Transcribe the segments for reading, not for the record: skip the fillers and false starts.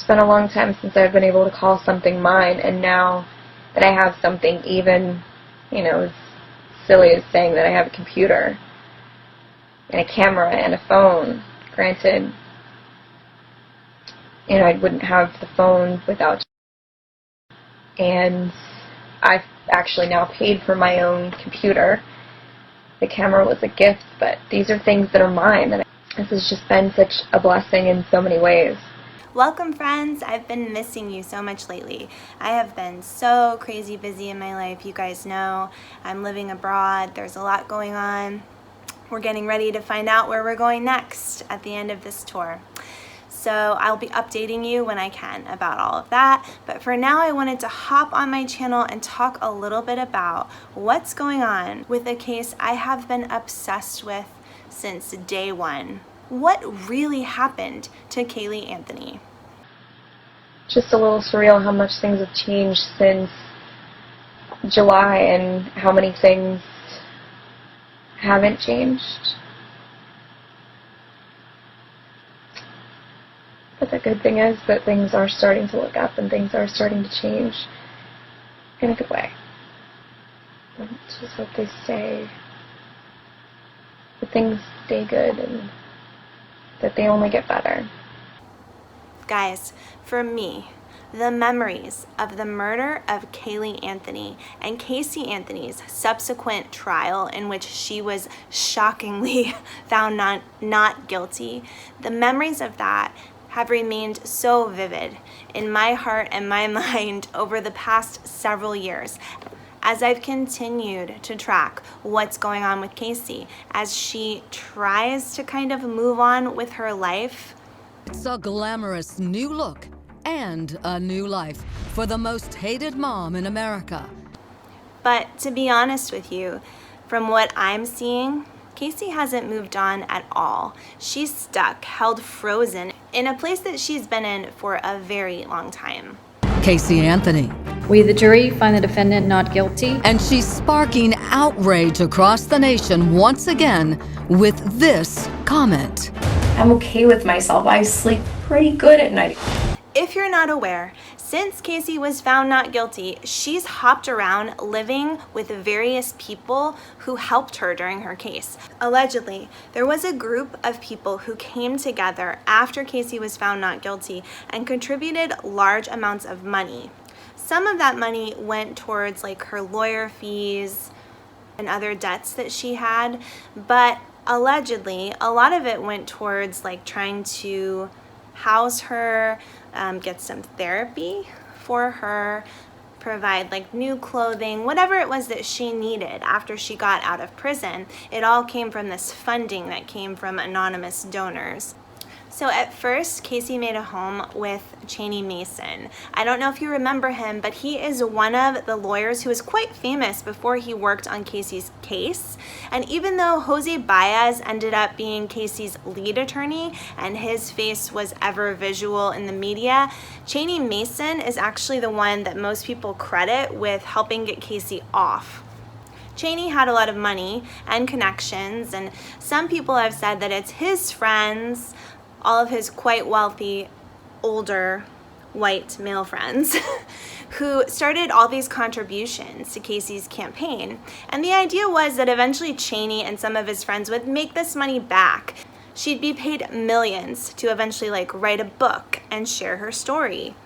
It's been a long time since I've been able to call something mine, and now that I have something even, as silly as saying that I have a computer and a camera and a phone, granted, I wouldn't have the phone without you. And I've actually now paid for my own computer. The camera was a gift, but these are things that are mine, and this has just been such a blessing in so many ways. Welcome, friends. I've been missing you so much lately. I have been so crazy busy in my life. You guys know I'm living abroad. There's a lot going on. We're getting ready to find out where we're going next at the end of this tour. So I'll be updating you when I can about all of that. But for now, I wanted to hop on my channel and talk a little bit about what's going on with a case I have been obsessed with since day one. What really happened to Caylee Anthony? Just a little surreal how much things have changed since July and how many things haven't changed. But the good thing is that things are starting to look up and things are starting to change in a good way. And it's just what they say, that things stay good and that they only get better. Guys, for me, the memories of the murder of Caylee Anthony and Casey Anthony's subsequent trial, in which she was shockingly found not guilty, the memories of that have remained so vivid in my heart and my mind over the past several years, as I've continued to track what's going on with Casey as she tries to kind of move on with her life. It's a glamorous new look and a new life for the most hated mom in America. But to be honest with you, from what I'm seeing, Casey hasn't moved on at all. She's stuck, held frozen in a place that she's been in for a very long time. Casey Anthony. We, the jury, find the defendant not guilty. And she's sparking outrage across the nation once again with this comment. I'm okay with myself. I sleep pretty good at night. If you're not aware, since Casey was found not guilty, she's hopped around living with various people who helped her during her case. Allegedly, there was a group of people who came together after Casey was found not guilty and contributed large amounts of money. Some of that money went towards like her lawyer fees and other debts that she had, but allegedly a lot of it went towards like trying to house her, get some therapy for her, provide like new clothing, whatever it was that she needed after she got out of prison. It all came from this funding that came from anonymous donors. So at first, Casey made a home with Cheney Mason. I don't know if you remember him, but he is one of the lawyers who was quite famous before he worked on Casey's case. And even though Jose Baez ended up being Casey's lead attorney and his face was ever visual in the media, Cheney Mason is actually the one that most people credit with helping get Casey off. Cheney had a lot of money and connections, and some people have said that it's his friends, all of his quite wealthy, older, white male friends who started all these contributions to Casey's campaign. And the idea was that eventually Cheney and some of his friends would make this money back. She'd be paid millions to eventually write a book and share her story.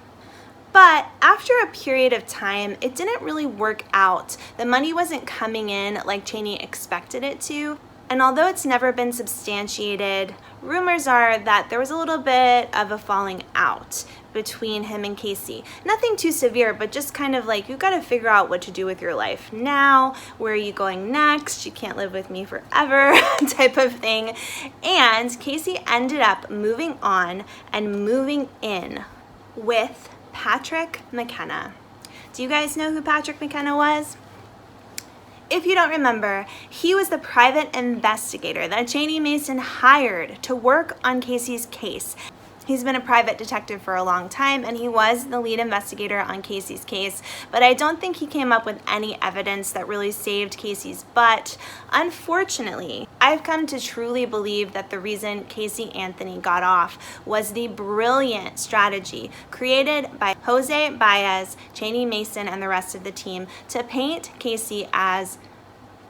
But after a period of time, it didn't really work out. The money wasn't coming in like Cheney expected it to. And although it's never been substantiated, rumors are that there was a little bit of a falling out between him and Casey. Nothing too severe, but just kind of like, you've got to figure out what to do with your life now. Where are you going next? You can't live with me forever type of thing. And Casey ended up moving on and moving in with Patrick McKenna. Do you guys know who Patrick McKenna was? If you don't remember, he was the private investigator that Cheney Mason hired to work on Casey's case. He's been a private detective for a long time, and he was the lead investigator on Casey's case, but I don't think he came up with any evidence that really saved Casey's butt. Unfortunately, I've come to truly believe that the reason Casey Anthony got off was the brilliant strategy created by Jose Baez, Cheney Mason, and the rest of the team to paint Casey as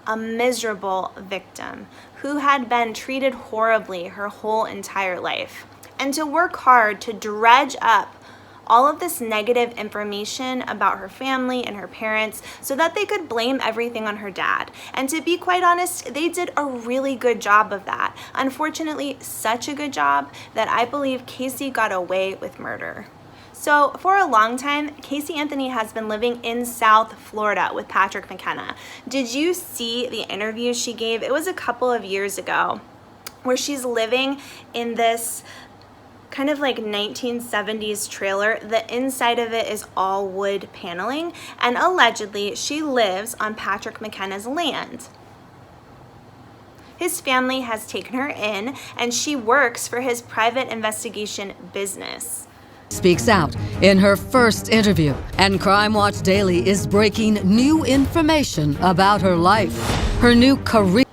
a miserable victim who had been treated horribly her whole entire life, and to work hard to dredge up all of this negative information about her family and her parents so that they could blame everything on her dad. And to be quite honest, they did a really good job of that. Unfortunately, such a good job that I believe Casey got away with murder. So for a long time, Casey Anthony has been living in South Florida with Patrick McKenna. Did you see the interview she gave? It was a couple of years ago, where she's living in this kind of like 1970s trailer. The inside of it is all wood paneling, and allegedly she lives on Patrick McKenna's land. His family has taken her in, and she works for his private investigation business. Speaks out in her first interview, and Crime Watch Daily is breaking new information about her life, her new career.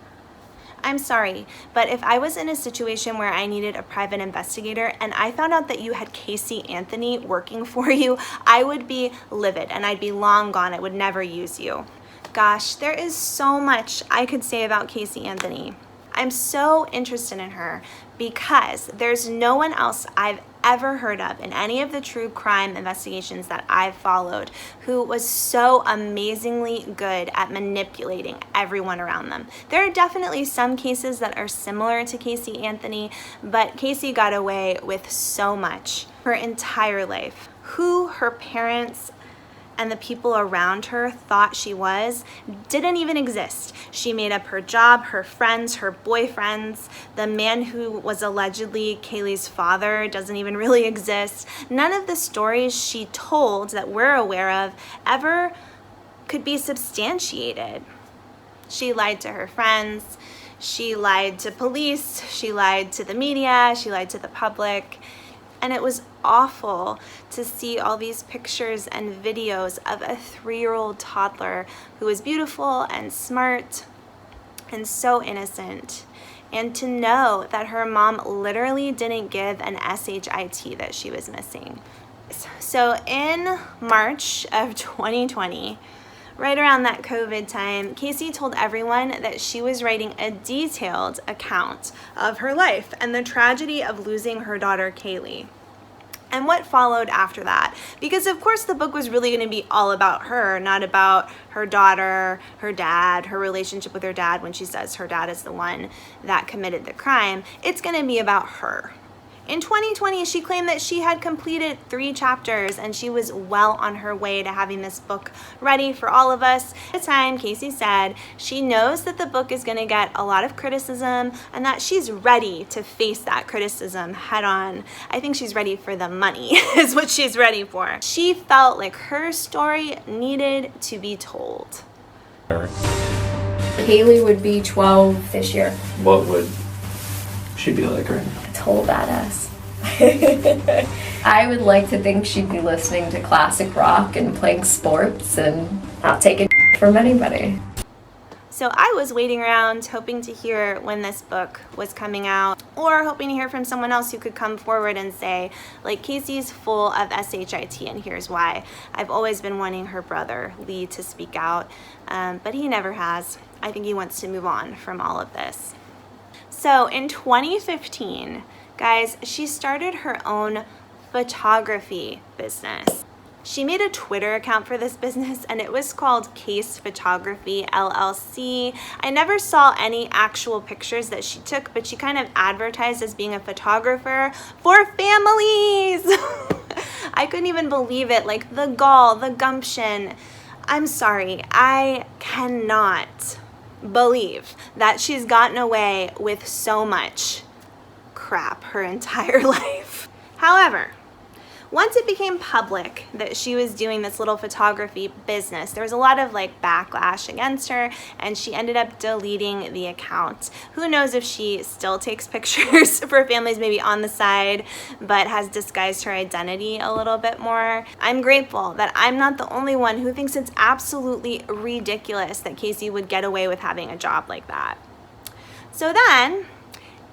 I'm sorry, but if I was in a situation where I needed a private investigator and I found out that you had Casey Anthony working for you, I would be livid and I'd be long gone. I would never use you. Gosh, there is so much I could say about Casey Anthony. I'm so interested in her because there's no one else I've ever heard of in any of the true crime investigations that I've followed who was so amazingly good at manipulating everyone around them. There are definitely some cases that are similar to Casey Anthony, but Casey got away with so much her entire life. Who her parents and the people around her thought she was didn't even exist. She made up her job, her friends, her boyfriends. The man who was allegedly Kaylee's father doesn't even really exist. None of the stories she told that we're aware of ever could be substantiated. She lied to her friends, she lied to police, she lied to the media, she lied to the public. And it was awful to see all these pictures and videos of a 3-year-old toddler who was beautiful and smart and so innocent. And to know that her mom literally didn't give an SHIT that she was missing. So in March of 2020, right around that COVID time, Casey told everyone that she was writing a detailed account of her life and the tragedy of losing her daughter Kaylee. And what followed after that, because of course the book was really going to be all about her, not about her daughter, her dad, her relationship with her dad when she says her dad is the one that committed the crime. It's going to be about her. In 2020, she claimed that she had completed 3 chapters and she was well on her way to having this book ready for all of us. At the time, Casey said she knows that the book is going to get a lot of criticism and that she's ready to face that criticism head on. I think she's ready for the money is what she's ready for. She felt like her story needed to be told. Kaylee would be 12 this year. What would she be like right now? Total badass. I would like to think she'd be listening to classic rock and playing sports and not taking from anybody. So I was waiting around hoping to hear when this book was coming out, or hoping to hear from someone else who could come forward and say, like, Casey's full of SHIT and here's why. I've always been wanting her brother, Lee, to speak out, but he never has. I think he wants to move on from all of this. So in 2015, guys, she started her own photography business. She made a Twitter account for this business and it was called Case Photography LLC. I never saw any actual pictures that she took, but she kind of advertised as being a photographer for families. I couldn't even believe it, like the gall, the gumption. I'm sorry, I cannot believe that she's gotten away with so much crap her entire life. However, Once it became public that she was doing this little photography business, there was a lot of like backlash against her, and she ended up deleting the account. Who knows if she still takes pictures for families maybe on the side, but has disguised her identity a little bit more. I'm grateful that I'm not the only one who thinks it's absolutely ridiculous that Casey would get away with having a job like that. So then,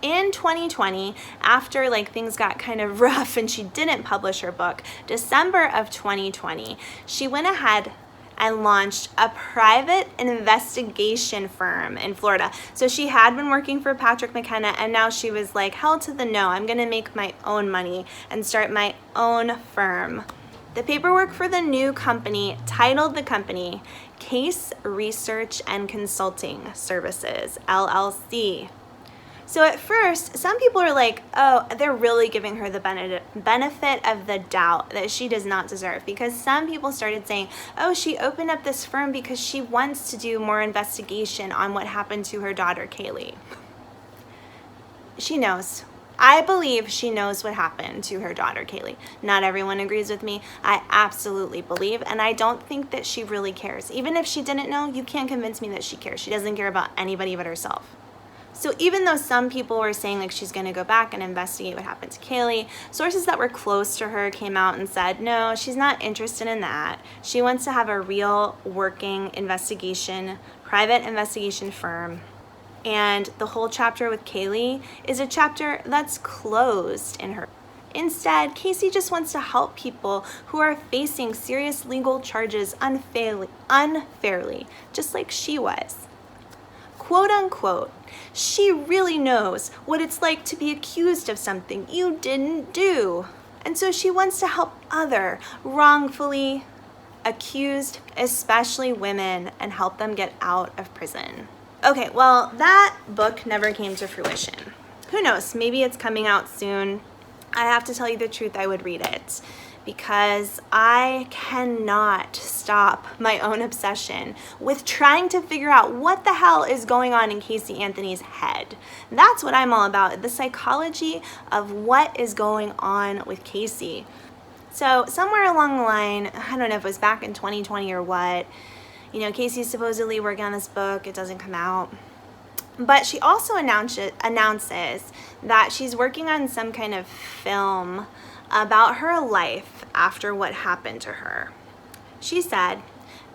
in 2020, after like things got kind of rough and she didn't publish her book, December of 2020, she went ahead and launched a private investigation firm in Florida. So she had been working for Patrick McKenna, and now she was like, hell to the no, I'm gonna make my own money and start my own firm. The paperwork for the new company titled the company Case Research and Consulting Services, LLC. So at first, some people are like, oh, they're really giving her the benefit of the doubt that she does not deserve, because some people started saying, oh, she opened up this firm because she wants to do more investigation on what happened to her daughter, Kaylee. She knows. I believe she knows what happened to her daughter, Kaylee. Not everyone agrees with me. I absolutely believe, and I don't think that she really cares. Even if she didn't know, you can't convince me that she cares. She doesn't care about anybody but herself. So even though some people were saying like she's going to go back and investigate what happened to Kaylee, sources that were close to her came out and said, no, she's not interested in that. She wants to have a real working investigation, private investigation firm. And the whole chapter with Kaylee is a chapter that's closed in her. Instead, Casey just wants to help people who are facing serious legal charges unfairly, just like she was. Quote unquote, she really knows what it's like to be accused of something you didn't do. And so she wants to help other wrongfully accused, especially women, and help them get out of prison. Okay, well, that book never came to fruition. Who knows, maybe it's coming out soon. I have to tell you the truth, I would read it, because I cannot stop my own obsession with trying to figure out what the hell is going on in Casey Anthony's head. That's what I'm all about, the psychology of what is going on with Casey. So somewhere along the line, I don't know if it was back in 2020 or what, you know, Casey's supposedly working on this book, it doesn't come out. But she also announces that she's working on some kind of film about her life after what happened to her. She said,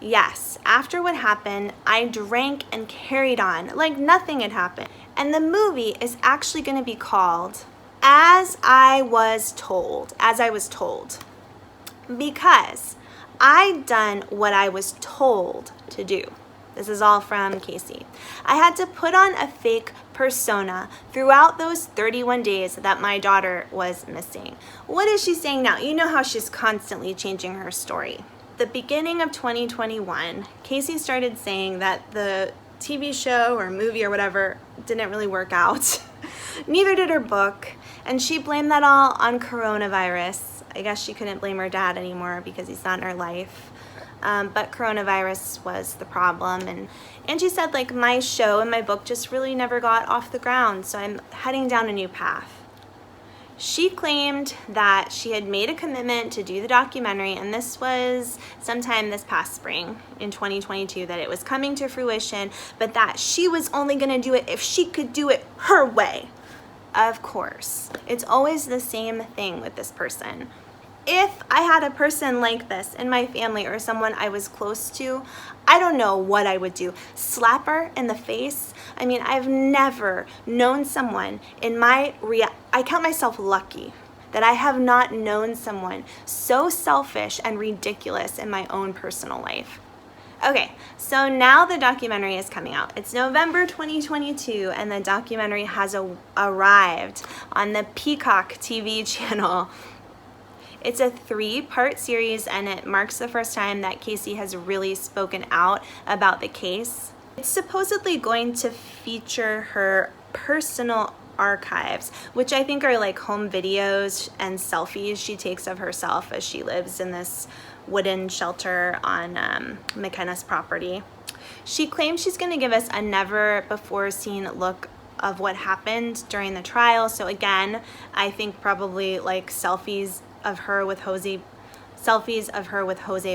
yes, after what happened, I drank and carried on like nothing had happened. And the movie is actually going to be called As I Was Told, because I'd done what I was told to do. This is all from Casey. I had to put on a fake persona throughout those 31 days that my daughter was missing. What is she saying now? You know how she's constantly changing her story. The beginning of 2021, Casey started saying that the TV show or movie or whatever didn't really work out. Neither did her book, and she blamed that all on coronavirus. I guess she couldn't blame her dad anymore because he's not in her life. But coronavirus was the problem, and she said, like, my show and my book just really never got off the ground, so I'm heading down a new path. She claimed that she had made a commitment to do the documentary, and this was sometime this past spring in 2022, that it was coming to fruition, but that she was only going to do it if she could do it her way. Of course, it's always the same thing with this person. If I had a person like this in my family or someone I was close to, I don't know what I would do. Slap her in the face? I mean, I've never known someone I count myself lucky that I have not known someone so selfish and ridiculous in my own personal life. Okay, so now the documentary is coming out. It's November 2022, and the documentary has arrived on the Peacock TV channel. It's a 3-part series, and it marks the first time that Casey has really spoken out about the case. It's supposedly going to feature her personal archives, which I think are like home videos and selfies she takes of herself as she lives in this wooden shelter on McKenna's property. She claims she's going to give us a never-before-seen look of what happened during the trial. So again, I think probably like selfies of her with Jose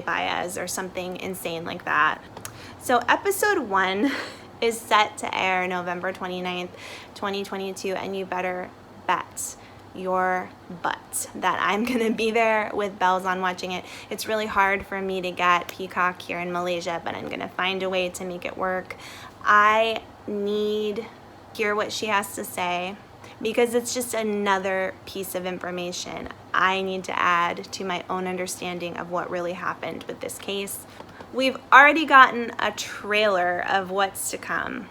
Baez or something insane like that. So episode 1 is set to air November 29th, 2022, and you better bet your butt that I'm gonna be there with bells on watching it. It's really hard for me to get Peacock here in Malaysia, but I'm gonna find a way to make it work. I need to hear what she has to say because it's just another piece of information I need to add to my own understanding of what really happened with this case. We've already gotten a trailer of what's to come.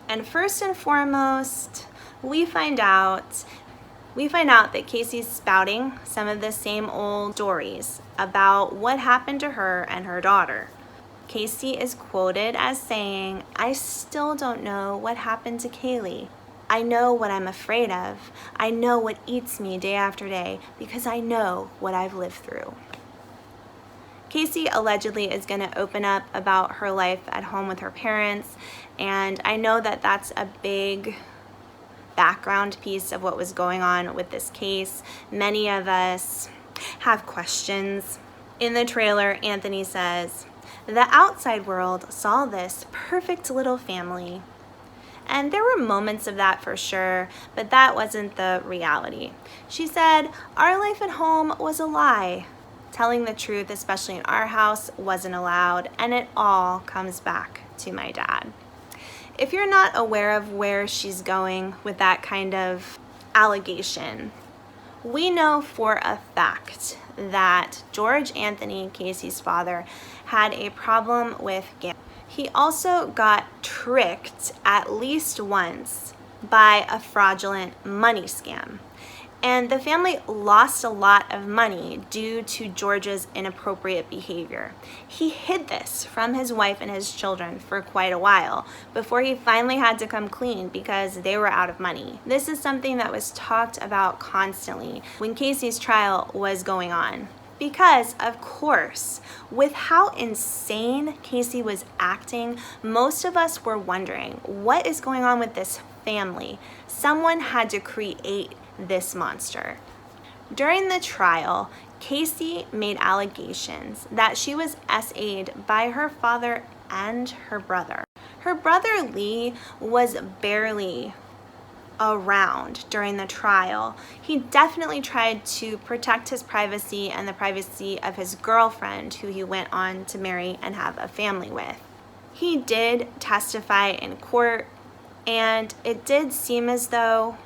And first and foremost, we find out that Casey's spouting some of the same old stories about what happened to her and her daughter. Casey is quoted as saying, "I still don't know what happened to Kaylee. I know what I'm afraid of. I know what eats me day after day because I know what I've lived through." Casey allegedly is going to open up about her life at home with her parents, and I know that that's a big background piece of what was going on with this case. Many of us have questions. In the trailer, Anthony says, "The outside world saw this perfect little family." And there were moments of that for sure, but that wasn't the reality. She said, "Our life at home was a lie. Telling the truth, especially in our house, wasn't allowed, and it all comes back to my dad." If you're not aware of where she's going with that kind of allegation, we know for a fact that George Anthony, Casey's father, had a problem with gambling. He also got tricked at least once by a fraudulent money scam. And the family lost a lot of money due to George's inappropriate behavior. He hid this from his wife and his children for quite a while before he finally had to come clean because they were out of money. This is something that was talked about constantly when Casey's trial was going on. Because, of course, with how insane Casey was acting, most of us were wondering, what is going on with this family? Someone had to create this monster. During the trial, Casey made allegations that she was SA'd by her father and her brother. Her brother Lee was barely around during the trial. He definitely tried to protect his privacy and the privacy of his girlfriend, who he went on to marry and have a family with. He did testify in court, and it did seem as though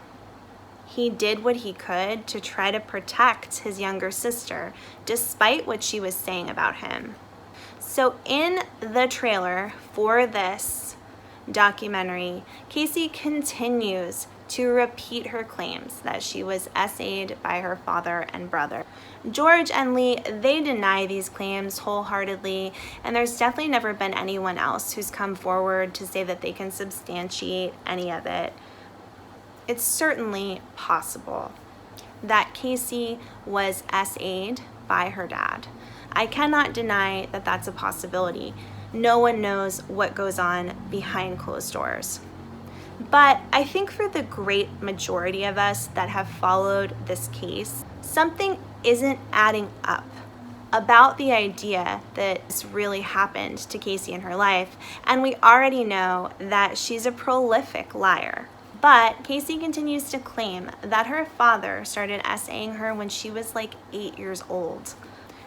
he did what he could to try to protect his younger sister, despite what she was saying about him. So in the trailer for this documentary, Casey continues to repeat her claims that she was SA'd by her father and brother. George and Lee, they deny these claims wholeheartedly, and there's definitely never been anyone else who's come forward to say that they can substantiate any of it. It's certainly possible that Casey was SA'd by her dad. I cannot deny that that's a possibility. No one knows what goes on behind closed doors. But I think for the great majority of us that have followed this case, something isn't adding up about the idea that this really happened to Casey in her life, and we already know that she's a prolific liar. But Casey continues to claim that her father started SAing her when she was like 8 years old.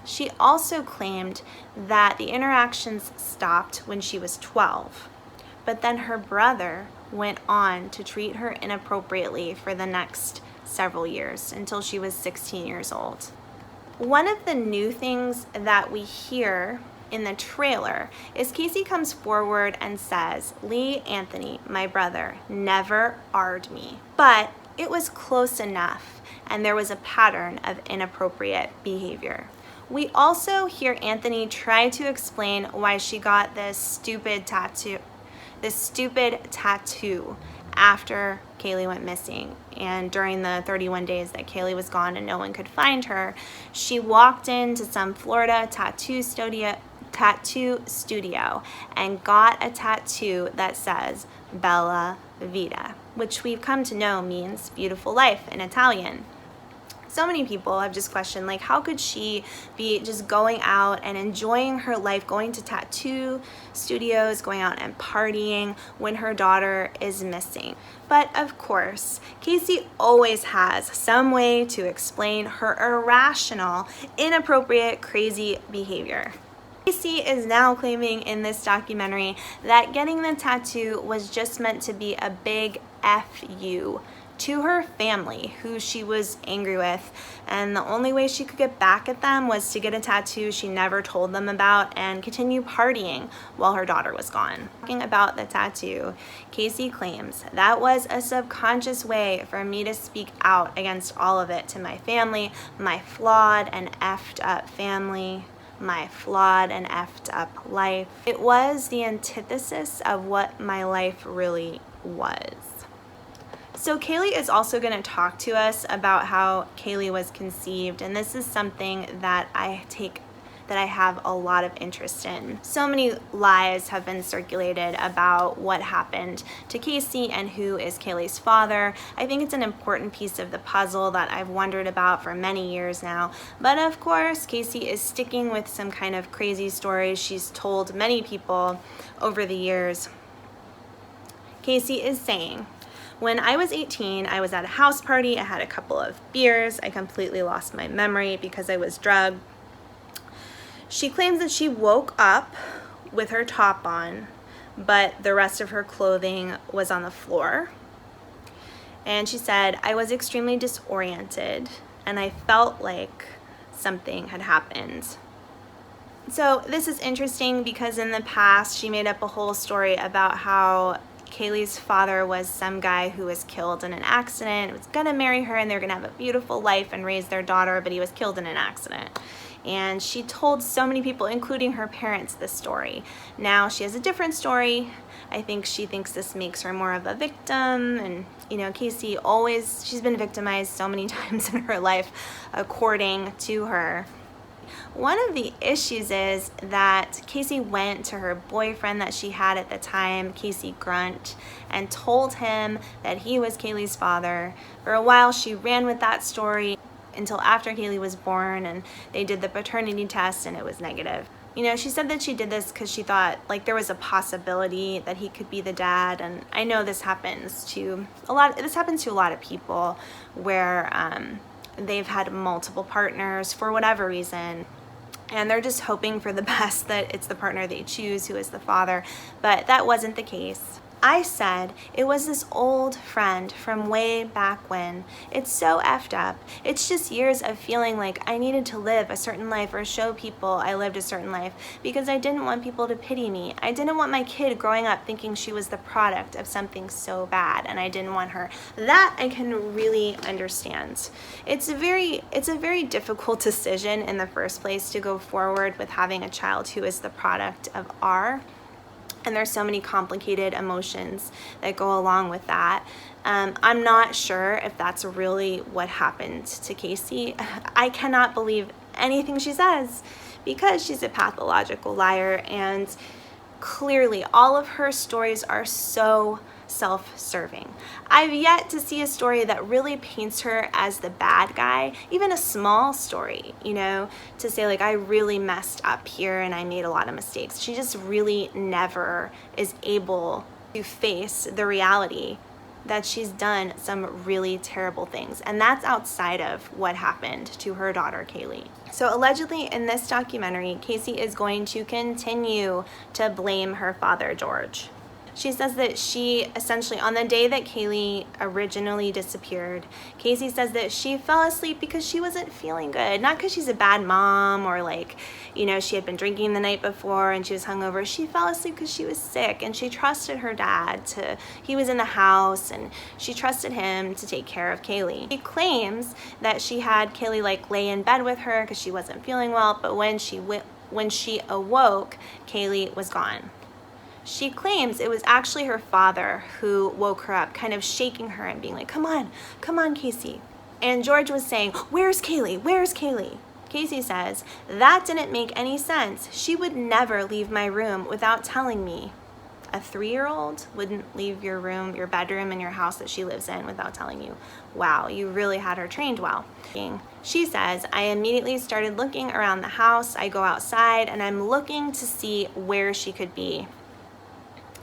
She also claimed that the interactions stopped when she was 12, but then her brother went on to treat her inappropriately for the next several years until she was 16 years old. One of the new things that we hear in the trailer is Casey comes forward and says, "Lee Anthony, my brother, never AR'd me, but it was close enough and there was a pattern of inappropriate behavior." We also hear Anthony try to explain why she got this stupid tattoo after Kaylee went missing. And during the 31 days that Kaylee was gone and no one could find her, she walked into some Florida tattoo studio and got a tattoo that says Bella Vita, which we've come to know means beautiful life in Italian. So many people have just questioned, like, how could she be just going out and enjoying her life, going to tattoo studios, going out and partying when her daughter is missing? But of course, Casey always has some way to explain her irrational, inappropriate, crazy behavior. Casey is now claiming in this documentary that getting the tattoo was just meant to be a big F you to her family, who she was angry with, and the only way she could get back at them was to get a tattoo she never told them about and continue partying while her daughter was gone. Talking about the tattoo, Casey claims that was a subconscious way for me to speak out against all of it to my family, my flawed and effed up family, my flawed and effed up life. It was the antithesis of what my life really was. So Kaylee is also going to talk to us about how Kaylee was conceived, and this is something that I have a lot of interest in. So many lies have been circulated about what happened to Casey and who is Kaylee's father. I think it's an important piece of the puzzle that I've wondered about for many years now. But of course, Casey is sticking with some kind of crazy stories she's told many people over the years. Casey is saying, when I was 18, I was at a house party. I had a couple of beers. I completely lost my memory because I was drugged. She claims that she woke up with her top on, but the rest of her clothing was on the floor. And she said, I was extremely disoriented and I felt like something had happened. So this is interesting because in the past she made up a whole story about how Kaylee's father was some guy who was killed in an accident, was gonna marry her and they're gonna have a beautiful life and raise their daughter, but he was killed in an accident. And she told so many people, including her parents, this story. Now she has a different story. I think she thinks this makes her more of a victim. And you know, Casey she's been victimized so many times in her life, according to her. One of the issues is that Casey went to her boyfriend that she had at the time, Casey Grunt, and told him that he was Kaylee's father. For a while, she ran with that story until after Kaylee was born, and they did the paternity test and it was negative. You know, she said that she did this because she thought like there was a possibility that he could be the dad, and I know this happens to a lot of people where they've had multiple partners for whatever reason, and they're just hoping for the best that it's the partner they choose who is the father, but that wasn't the case. I said it was this old friend from way back when. It's so effed up. It's just years of feeling like I needed to live a certain life or show people I lived a certain life because I didn't want people to pity me. I didn't want my kid growing up thinking she was the product of something so bad, and I didn't want her. That I can really understand. It's a very difficult decision in the first place to go forward with having a child who is the product of R. And there's so many complicated emotions that go along with that. I'm not sure if that's really what happened to Casey. I cannot believe anything she says because she's a pathological liar, and clearly all of her stories are so self-serving. I've yet to see a story that really paints her as the bad guy, even a small story, you know, to say like I really messed up here and I made a lot of mistakes. She just really never is able to face the reality that she's done some really terrible things, and that's outside of what happened to her daughter Kaylee. So allegedly in this documentary, Casey is going to continue to blame her father George. She says that she essentially, on the day that Kaylee originally disappeared, Casey says that she fell asleep because she wasn't feeling good. Not because she's a bad mom or like, you know, she had been drinking the night before and she was hungover. She fell asleep because she was sick, and she trusted her dad he was in the house, and she trusted him to take care of Kaylee. She claims that she had Kaylee like lay in bed with her because she wasn't feeling well, but when she awoke, Kaylee was gone. She claims it was actually her father who woke her up, kind of shaking her and being like, come on, Casey. And George was saying, where's Kaylee? Where's Kaylee? Casey says, that didn't make any sense. She would never leave my room without telling me. a 3-year-old wouldn't leave your room, your bedroom in your house that she lives in without telling you, wow, you really had her trained well. She says, I immediately started looking around the house. I go outside and I'm looking to see where she could be.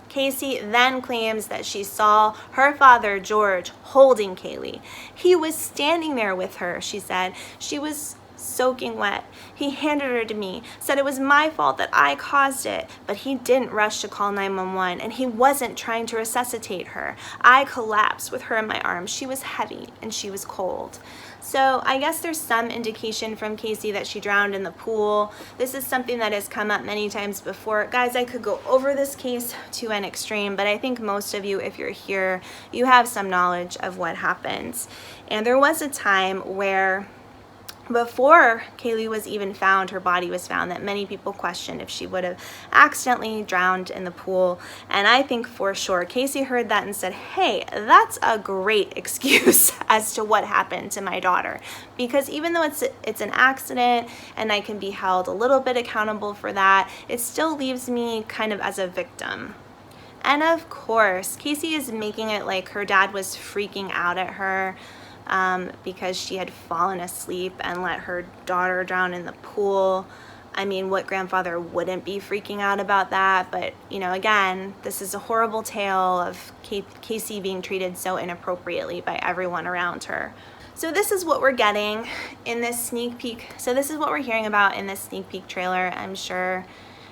Casey then claims that she saw her father, George, holding Kaylee. He was standing there with her, she said. She was soaking wet. He handed her to me, said it was my fault that I caused it, but he didn't rush to call 911, and he wasn't trying to resuscitate her. I collapsed with her in my arms. She was heavy and she was cold. So I guess there's some indication from Casey that she drowned in the pool. This is something that has come up many times before. Guys, I could go over this case to an extreme, but I think most of you, if you're here, you have some knowledge of what happens. And there was a time where before Kaylee was even found, her body was found, that many people questioned if she would have accidentally drowned in the pool. And I think for sure Casey heard that and said, hey, that's a great excuse as to what happened to my daughter. Because even though it's an accident and I can be held a little bit accountable for that, it still leaves me kind of as a victim. And of course, Casey is making it like her dad was freaking out at her because she had fallen asleep and let her daughter drown in the pool. I mean, what grandfather wouldn't be freaking out about that? But, you know, again, this is a horrible tale of Casey being treated so inappropriately by everyone around her. So this is what we're getting in this sneak peek. So this is what we're hearing about in this sneak peek trailer. I'm sure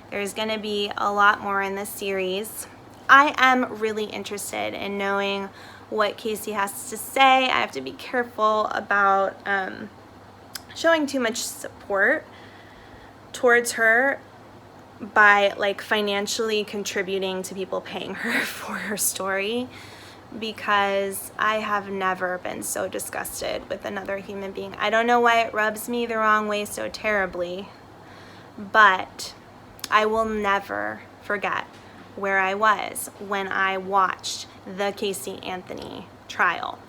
there's going to be a lot more in this series. I am really interested in knowing what Casey has to say. I have to be careful about showing too much support towards her by like financially contributing to people paying her for her story, because I have never been so disgusted with another human being. I don't know why it rubs me the wrong way so terribly, but I will never forget where I was when I watched the Casey Anthony trial.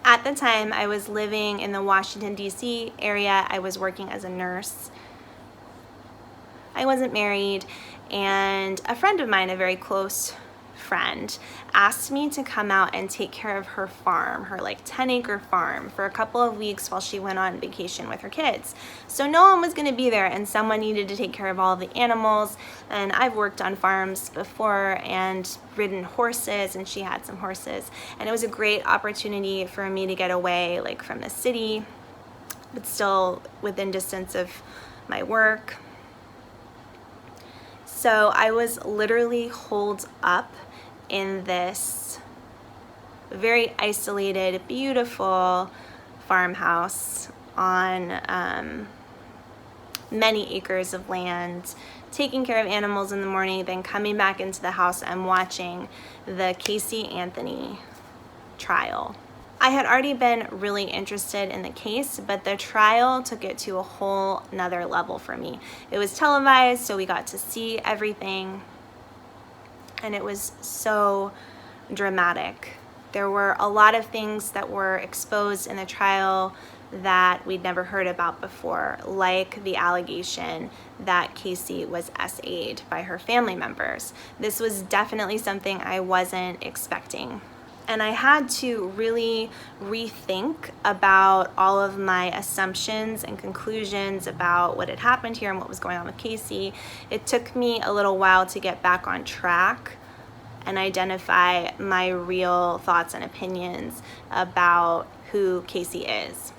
At the time, I was living in the Washington, D.C. area. I was working as a nurse. I wasn't married, and a friend of mine, a very close friend, asked me to come out and take care of her farm, her like 10-acre farm, for a couple of weeks while she went on vacation with her kids. So no one was going to be there, and someone needed to take care of all the animals. And I've worked on farms before and ridden horses, and she had some horses, and it was a great opportunity for me to get away like from the city, but still within distance of my work. So I was literally holed up in this very isolated, beautiful farmhouse on many acres of land, taking care of animals in the morning, then coming back into the house and watching the Casey Anthony trial. I had already been really interested in the case, but the trial took it to a whole nother level for me. It was televised, so we got to see everything, and it was so dramatic. There were a lot of things that were exposed in the trial that we'd never heard about before, like the allegation that Casey was SA'd by her family members. This was definitely something I wasn't expecting. And I had to really rethink about all of my assumptions and conclusions about what had happened here and what was going on with Casey. It took me a little while to get back on track and identify my real thoughts and opinions about who Casey is.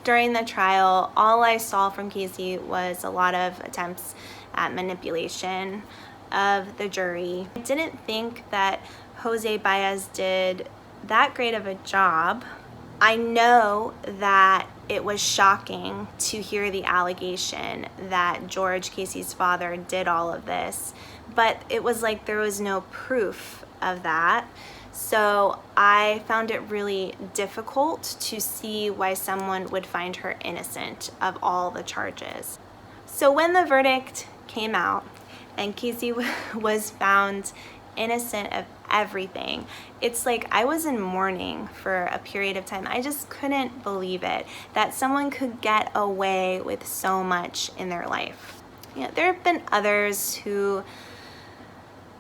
During the trial, all I saw from Casey was a lot of attempts at manipulation of the jury. I didn't think that Jose Baez did that great of a job. I know that it was shocking to hear the allegation that George, Casey's father, did all of this, but it was like there was no proof of that. So I found it really difficult to see why someone would find her innocent of all the charges. So when the verdict came out and Casey was found innocent of everything, it's like I was in mourning for a period of time. I just couldn't believe it, that someone could get away with so much in their life. You know, there have been others who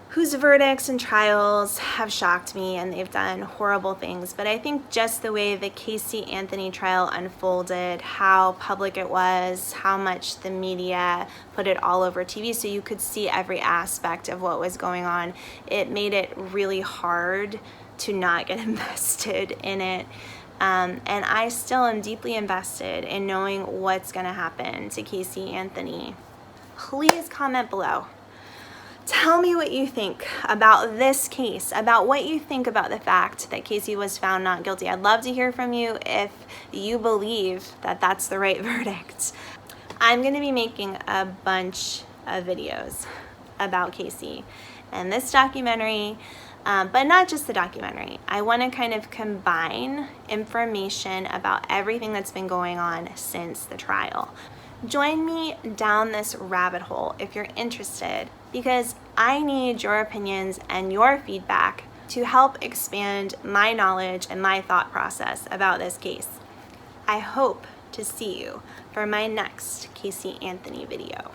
whose verdicts and trials have shocked me, and they've done horrible things. But I think just the way the Casey Anthony trial unfolded, how public it was, how much the media put it all over TV so you could see every aspect of what was going on, it made it really hard to not get invested in it. And I still am deeply invested in knowing what's going to happen to Casey Anthony. Please comment below. Tell me what you think about this case, about what you think about the fact that Casey was found not guilty. I'd love to hear from you if you believe that that's the right verdict. I'm going to be making a bunch of videos about Casey and this documentary, but not just the documentary. I want to kind of combine information about everything that's been going on since the trial. Join me down this rabbit hole if you're interested, because I need your opinions and your feedback to help expand my knowledge and my thought process about this case. I hope to see you for my next Casey Anthony video.